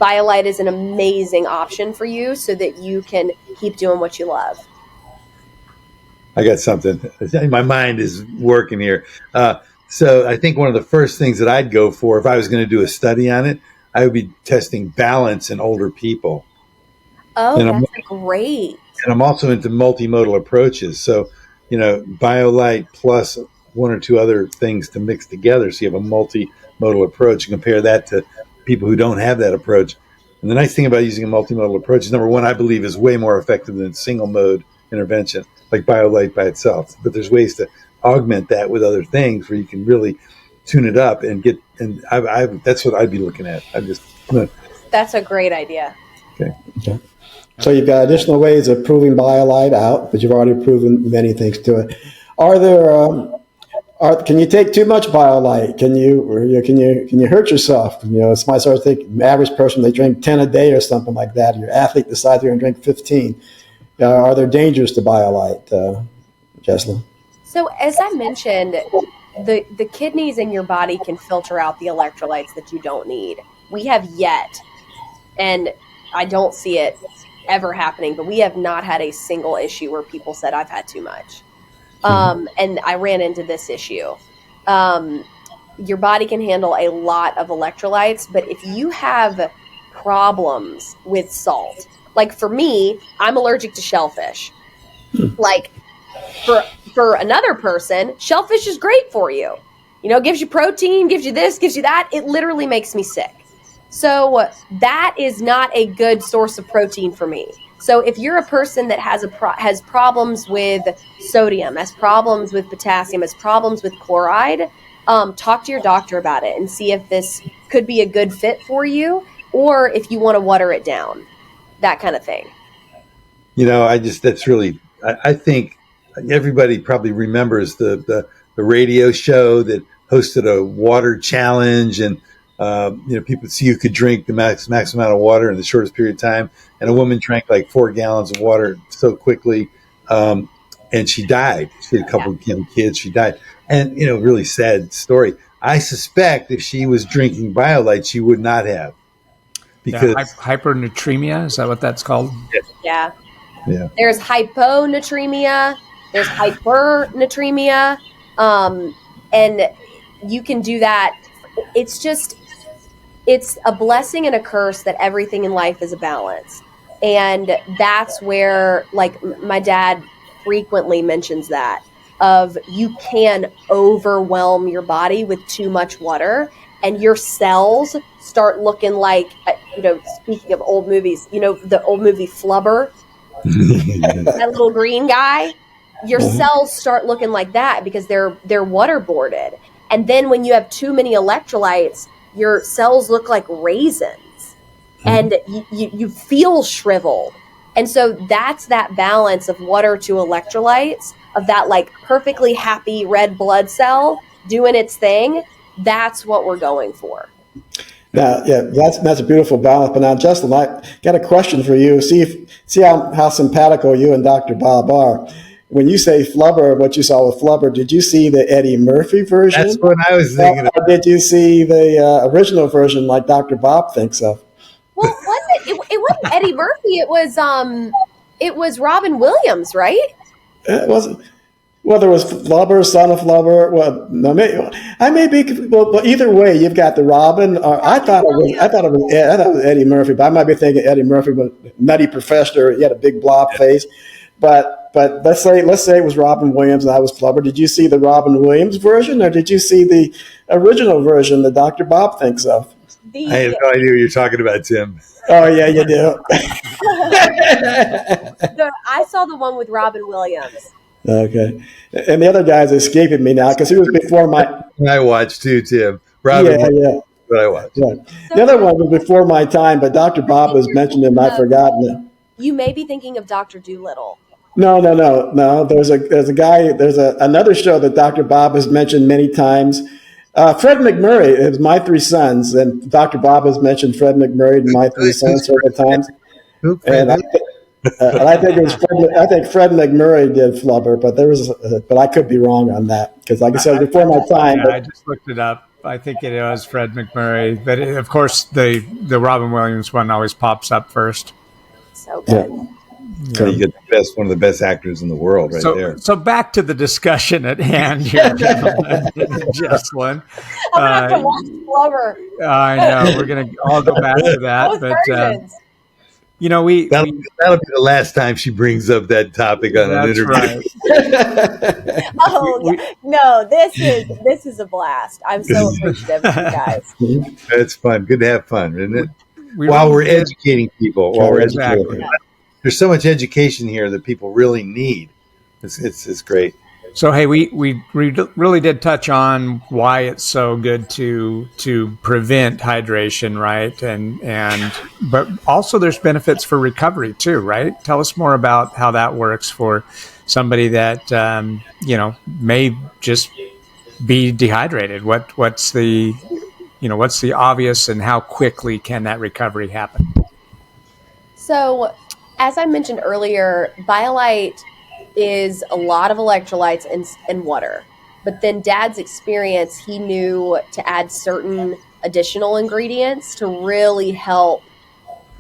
Biolyte is an amazing option for you so that you can keep doing what you love. I got something. My mind is working here. So I think one of the first things that I'd go for if I was going to do a study on it, I would be testing balance in older people. Oh, that's great. And I'm also into multimodal approaches. So, Biolyte plus one or two other things to mix together. So you have a multimodal approach and compare that to people who don't have that approach. And the nice thing about using a multimodal approach is, number one, I believe is way more effective than single mode intervention, like Biolyte by itself. But there's ways to augment that with other things where you can really tune it up and get, and that's what I'd be looking at. That's a great idea. Okay. So you've got additional ways of proving Biolyte out, but you've already proven many things to it. Are there, can you take too much Biolyte? Can you hurt yourself? Somebody starts to think, average person, they drink 10 a day or something like that. Your athlete decides they're going to drink 15. Are there dangers to Biolyte, Jesslyn? So as I mentioned, the kidneys in your body can filter out the electrolytes that you don't need. We have yet, and I don't see it ever happening, but we have not had a single issue where people said I've had too much. And I ran into this issue. Your body can handle a lot of electrolytes, but if you have problems with salt, like for me, I'm allergic to shellfish. Like for another person, shellfish is great for you. Gives you protein, gives you this, gives you that. It literally makes me sick. So that is not a good source of protein for me. So if you're a person that has problems with sodium, has problems with potassium, has problems with chloride, talk to your doctor about it and see if this could be a good fit for you, or if you want to water it down, that kind of thing. I think everybody probably remembers the radio show that hosted a water challenge, and people see who could drink the max amount of water in the shortest period of time. And a woman drank like 4 gallons of water so quickly, and she died. She had a couple of kids. She died. And, really sad story. I suspect if she was drinking Biolyte, she would not have. Because hypernatremia, is that what that's called? Yeah. There's hyponatremia. There's hypernatremia. And you can do that. It's a blessing and a curse that everything in life is a balance. And that's where, like, my dad frequently mentions that, of you can overwhelm your body with too much water and your cells start looking like, speaking of old movies, the old movie Flubber, that little green guy, your cells start looking like that because they're waterboarded. And then when you have too many electrolytes, your cells look like raisins and you feel shriveled. And so that's that balance of water to electrolytes, of that like perfectly happy red blood cell doing its thing. That's what we're going for. Now, that's a beautiful balance. But now, Jesslyn, I got a question for you. See how simpatico you and Dr. Bob are. When you say Flubber, what you saw with Flubber, did you see the Eddie Murphy version? That's what I was thinking of. Or did you see the original version like Dr. Bob thinks of? Well, it wasn't Eddie Murphy. It was Robin Williams, right? It wasn't. Well, there was Flubber, son of Flubber. Well, no, I may be. Well, either way, you've got the Robin. I thought it was Eddie Murphy, but I might be thinking Eddie Murphy was Nutty Professor. He had a big blob face, but but let's say it was Robin Williams and I was Flubber. Did you see the Robin Williams version, or did you see the original version that Dr. Bob thinks of? I have no idea what you're talking about, Tim. Oh yeah, you do. I saw the one with Robin Williams. Okay, and the other guy's escaping me now because he was before my. I watched too, Tim. Robin, yeah. What I watched. Yeah. The other one was before my time, but Dr. Bob has mentioned him. I've forgotten it. You may be thinking of Dr. Doolittle. No. There's a guy. There's another show that Dr. Bob has mentioned many times. Fred McMurray is My Three Sons, and Dr. Bob has mentioned Fred McMurray and My Three Sons several times. And I think it was I think Fred McMurray did Flubber, but I could be wrong on that because, like I said, before my time. I just looked it up. I think it was Fred McMurray, but of course the Robin Williams one always pops up first. So good. Yeah. You get one of the best actors in the world right there. So back to the discussion at hand here, gentlemen. Jesslyn. I'm going to have to watch Flubber. I know. We're going to all go back to that. But, that'll be the last time she brings up that topic on an interview. Right. No, this is a blast. I'm so appreciative of you guys. It's fun. Good to have fun, isn't it? While we're educating people. There's so much education here that people really need. It's great. So, hey, we really did touch on why it's so good to prevent hydration, right? But also there's benefits for recovery too, right? Tell us more about how that works for somebody that may just be dehydrated. What's the obvious, and how quickly can that recovery happen? So, as I mentioned earlier, Biolyte is a lot of electrolytes and water. But then Dad's experience, he knew to add certain additional ingredients to really help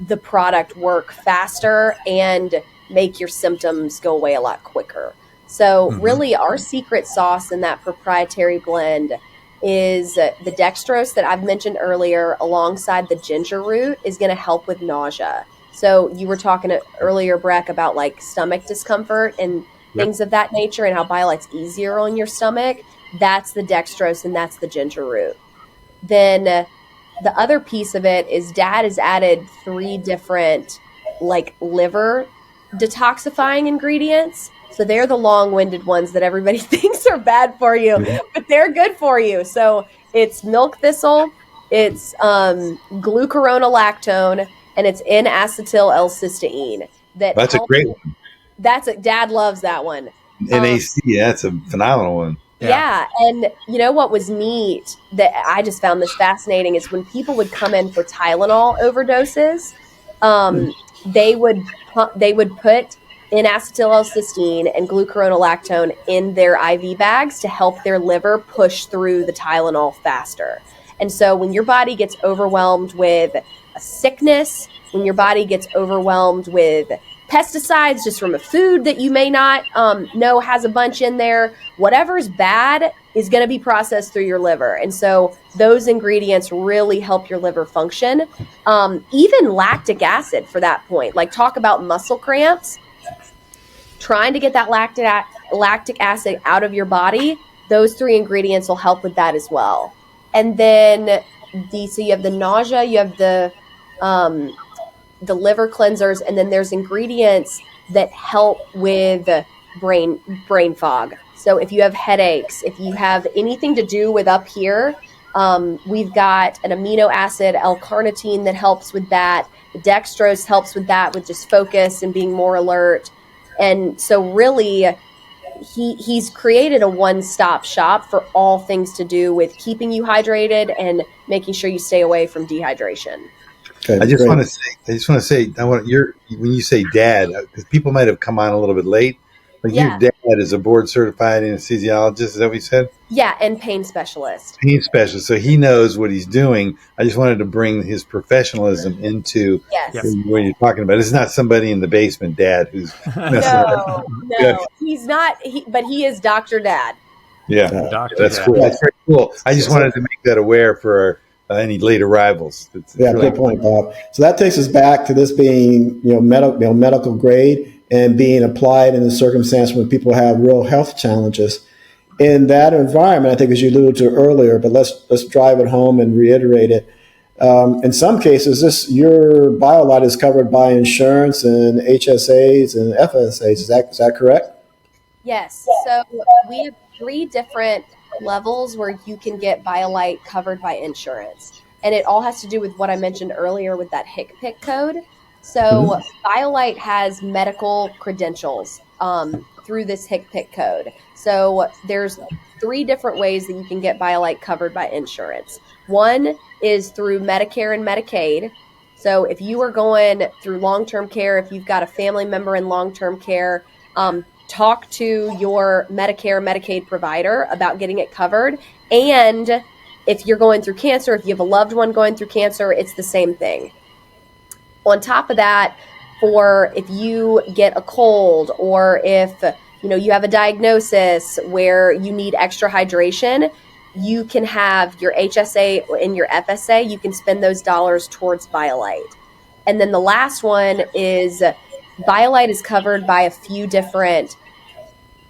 the product work faster and make your symptoms go away a lot quicker. So really our secret sauce in that proprietary blend is the dextrose that I've mentioned earlier, alongside the ginger root, is going to help with nausea. So you were talking earlier, Breck, about like stomach discomfort and things of that nature, and how Biolyte's easier on your stomach. That's the dextrose and that's the ginger root. Then the other piece of it is Dad has added 3 different like liver detoxifying ingredients. So they're the long-winded ones that everybody thinks are bad for you, but they're good for you. So it's milk thistle, it's glucuronolactone, and it's N-acetyl L-cysteine. That's a great one. Dad loves that one. NAC, that's a phenomenal one. Yeah, and you know what was neat that I just found this fascinating is when people would come in for Tylenol overdoses, they would put N-acetyl L-cysteine and glucuronolactone in their IV bags to help their liver push through the Tylenol faster. And so when your body gets overwhelmed with a sickness, when your body gets overwhelmed with pesticides just from a food that you may not know has a bunch in there, whatever's bad is going to be processed through your liver. And so those ingredients really help your liver function. Even lactic acid for that point, like talk about muscle cramps, trying to get that lactic acid out of your body, those 3 ingredients will help with that as well. And then so you have the nausea, you have the liver cleansers, and then there's ingredients that help with brain fog. So if you have headaches, if you have anything to do with up here, we've got an amino acid, L-carnitine, that helps with that. The dextrose helps with that, with just focus and being more alert. And so really, he's created a one-stop shop for all things to do with keeping you hydrated and making sure you stay away from dehydration. Okay, I just want to say, when you say Dad, because people might have come on a little bit late, but your dad is a board certified anesthesiologist. Is that what you said? Yeah, and pain specialist. Pain specialist, so he knows what he's doing. I just wanted to bring his professionalism into what you're talking about. It's not somebody in the basement, Dad, who's no, he's not. But he is Dr. Dad. Yeah, that's cool. That's very cool. I just wanted to make that aware for any late arrivals. It's really good point, Bob. So that takes us back to this being medical grade. and being applied in a circumstance when people have real health challenges. In that environment, I think, as you alluded to earlier, but let's drive it home and reiterate it. In some cases, your Biolyte is covered by insurance and HSAs and FSAs. Is that correct? Yes. So we have 3 different levels where you can get Biolyte covered by insurance. And it all has to do with what I mentioned earlier with that HCPCS code. So Biolyte has medical credentials through this HCPCS code. So there's 3 different ways that you can get Biolyte covered by insurance. One is through Medicare and Medicaid. So if you are going through long-term care, if you've got a family member in long-term care, talk to your Medicare, Medicaid provider about getting it covered. And if you're going through cancer, if you have a loved one going through cancer, it's the same thing. On top of that, for if you get a cold or if you have a diagnosis where you need extra hydration, you can have your HSA and your FSA, you can spend those dollars towards Biolyte. And then the last one is Biolyte is covered by a few different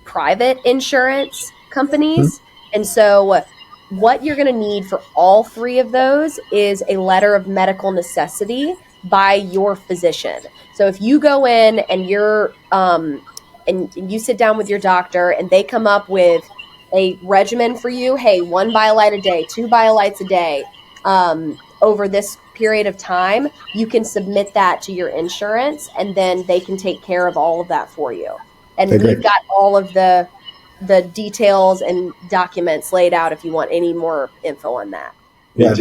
private insurance companies. And so what you're going to need for all 3 of those is a letter of medical necessity by your physician. So if you go in and you're and you sit down with your doctor and they come up with a regimen for you, hey, 1 Biolyte a day, 2 Biolytes a day, over this period of time, you can submit that to your insurance and then they can take care of all of that for you. And we've got all of the details and documents laid out if you want any more info on that. Yeah,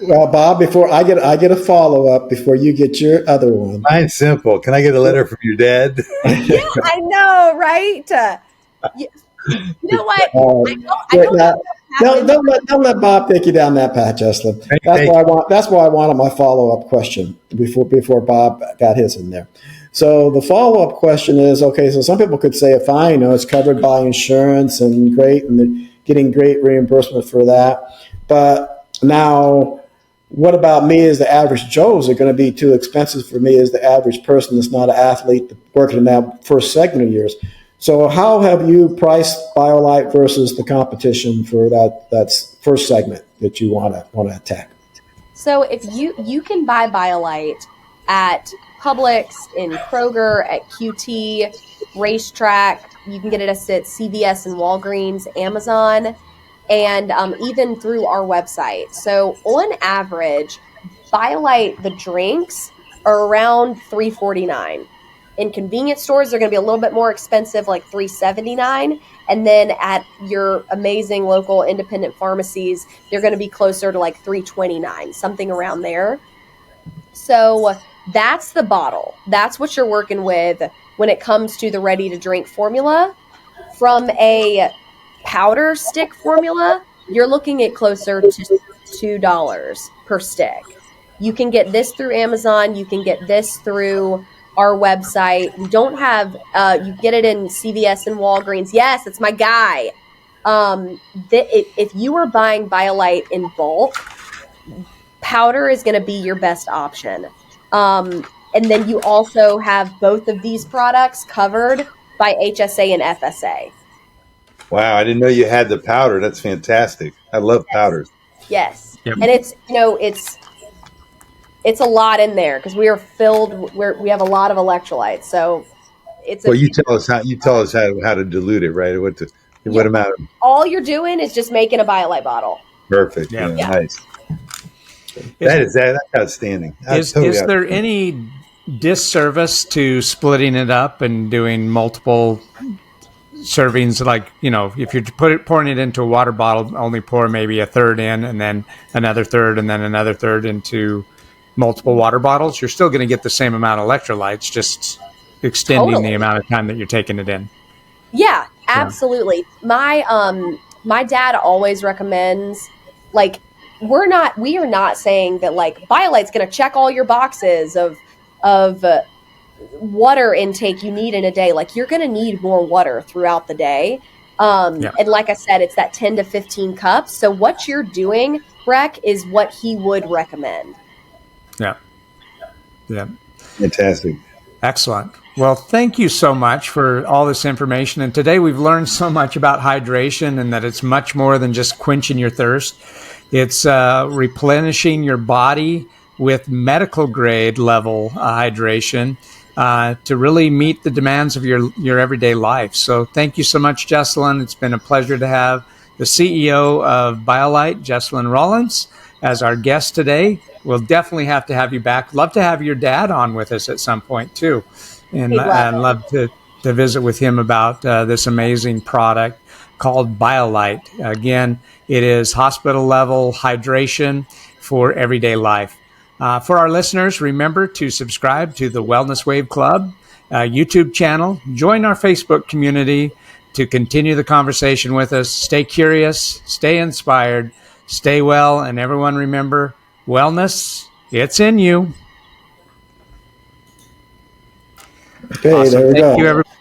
well, Bob, before I get a follow-up before you get your other one. Mine's simple. Can I get a letter from your dad? Yeah, I know, right? You know what? Don't let Bob take you down that path, Jesslyn. That's why I wanted my follow-up question before Bob got his in there. So the follow-up question is, okay, so some people could say, fine, it's covered by insurance and great, and they're getting great reimbursement for that. But now, what about me as the average Joe? Is it going to be too expensive for me as the average person that's not an athlete working in that first segment of yours? So how have you priced Biolyte versus the competition for that first segment that you want to attack? So if you can buy Biolyte at Publix, in Kroger, at QT, Racetrack, you can get it at CVS and Walgreens, Amazon, and even through our website. So on average, Biolyte, the drinks, are around $3.49. In convenience stores, they're going to be a little bit more expensive, like $3.79. And then at your amazing local independent pharmacies, they're going to be closer to like $3.29, something around there. So that's the bottle. That's what you're working with when it comes to the ready-to-drink formula. From a powder stick formula, you're looking at closer to $2 per stick. You can get this through Amazon. You can get this through our website. We don't have, you get it in CVS and Walgreens. Yes, it's my guy. If you are buying Biolyte in bulk, powder is going to be your best option. And then you also have both of these products covered by HSA and FSA. Wow, I didn't know you had the powder. That's fantastic. I love powders. Yes. Yep. And it's a lot in there because we have a lot of electrolytes. So you tell us how to dilute it, right? What amount? All you're doing is just making a Biolyte bottle. Perfect. Yeah. Nice. That's outstanding. Is there any disservice to splitting it up and doing multiple servings? Like, if you're pouring it into a water bottle, only pour maybe a third in and then another third and then another third into multiple water bottles. You're still going to get the same amount of electrolytes, just extending the amount of time that you're taking it in. Yeah, absolutely. Yeah. My dad always recommends, like, we are not saying that like Biolyte's going to check all your boxes of water intake you need in a day. Like, you're going to need more water throughout the day. And like I said, it's that 10 to 15 cups. So what you're doing, Breck, is what he would recommend. Yeah. Yeah. Fantastic. Excellent. Well, thank you so much for all this information. And today we've learned so much about hydration and that it's much more than just quenching your thirst. It's replenishing your body with medical grade level hydration to really meet the demands of your everyday life. So thank you so much, Jesslyn. It's been a pleasure to have the CEO of Biolyte, Jesslyn Rollins, as our guest today. We'll definitely have to have you back. Love to have your dad on with us at some point too, and love to visit with him about this amazing product called Biolyte. Again, it is hospital level hydration for everyday life. For our listeners, remember to subscribe to the Wellness Wave Club YouTube channel. Join our Facebook community to continue the conversation with us. Stay curious, stay inspired, stay well, and everyone remember, wellness, it's in you. Okay, Awesome. there we go. Thank you, everybody.